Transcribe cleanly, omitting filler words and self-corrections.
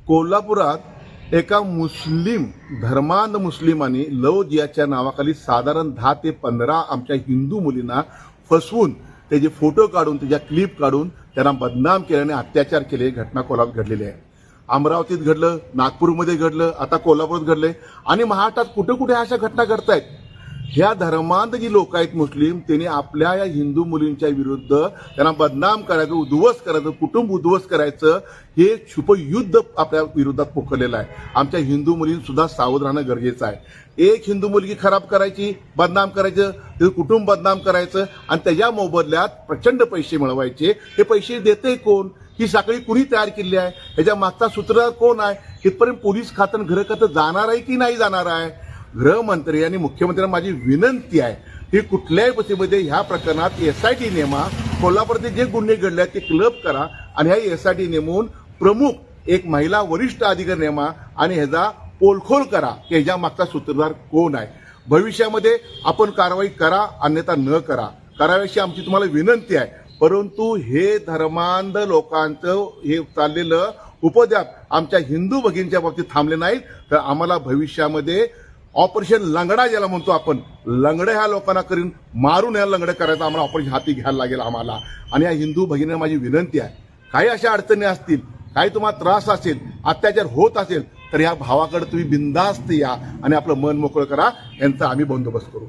कोल्हापुरात एका मुस्लिम धर्मांध मुस्लिमांनी लव जिहादच्या नावाखाली साधारण 10 ते 15 आमच्या हिंदू मुलींना फसवून त्याचे फोटो काढून त्याच्या क्लिप काढून त्यांना बदनाम केल्याने अत्याचार केले घटना कोल्हापुरात घडलेली आहे। अमरावतीत घडलं, नागपूरमध्ये घडलं, आता कोल्हापुरात घडले आणि महाराष्ट्रात कुठे कुठे अशा घटना घडतायत। ह्या धर्मांध जी लोक आहेत मुस्लिम, त्यांनी आपल्या या हिंदू मुलींच्या विरुद्ध त्यांना बदनाम करायचं, उद्ध्वस्त करायचं, कुटुंब उद्ध्वस्त करायचं, हे छुपयुद्ध आपल्या विरोधात पोखरलेलं आहे। आमच्या हिंदू मुलींनी सुद्धा सावध राहणं गरजेचं आहे। एक हिंदू मुलगी खराब करायची, बदनाम करायचं, तिचं कुटुंब बदनाम करायचं आणि त्याच्या मोबदल्यात प्रचंड पैसे मिळवायचे। हे पैसे देते कोण? ही साखळी कुणी तयार केली आहे? ह्याच्या मागचा सूत्रधार कोण आहे? इथपर्यंत पोलीस खातं घरखातं जाणार आहे की नाही जाणार आहे? गृहमंत्री आणि मुख्यमंत्र्यांना माझी विनंती आहे की कुठल्याही परिस्थितीमध्ये ह्या प्रकरणात SIT नेमा, कोल्हापूरचे जे गुन्हे घडले आहेत ते क्लब करा आणि ह्या SIT नेमून प्रमुख एक महिला वरिष्ठ अधिकारी नेमा आणि ह्याचा पोलखोल करा की ह्याच्या मागचा सूत्रधार कोण आहे। भविष्यामध्ये आपण कारवाई करा, अन्यथा न करा, कराव्याची आमची तुम्हाला विनंती आहे। परंतु हे धर्मांध लोकांचं हे चाललेलं उपद्व्याप आमच्या हिंदू भगिनींच्या बाबतीत थांबले नाहीत तर आम्हाला भविष्यामध्ये ऑपरेशन लंगडा ज्याला म्हणतो आपण, लंगडं ह्या लोकांना करीन, मारून ह्या लंगडं करायचं आम्हाला ऑपरेशन हाती घ्यायला लागेल आम्हाला। आणि या हिंदू भगिनींना माझी विनंती आहे, काही अशा अडचणी असतील, काही तुम्हाला त्रास असेल, अत्याचार होत असेल तर ह्या भावाकडे तुम्ही बिनधास्त या आणि आपलं मन मोकळं करा, यांचा आम्ही बंदोबस्त करू।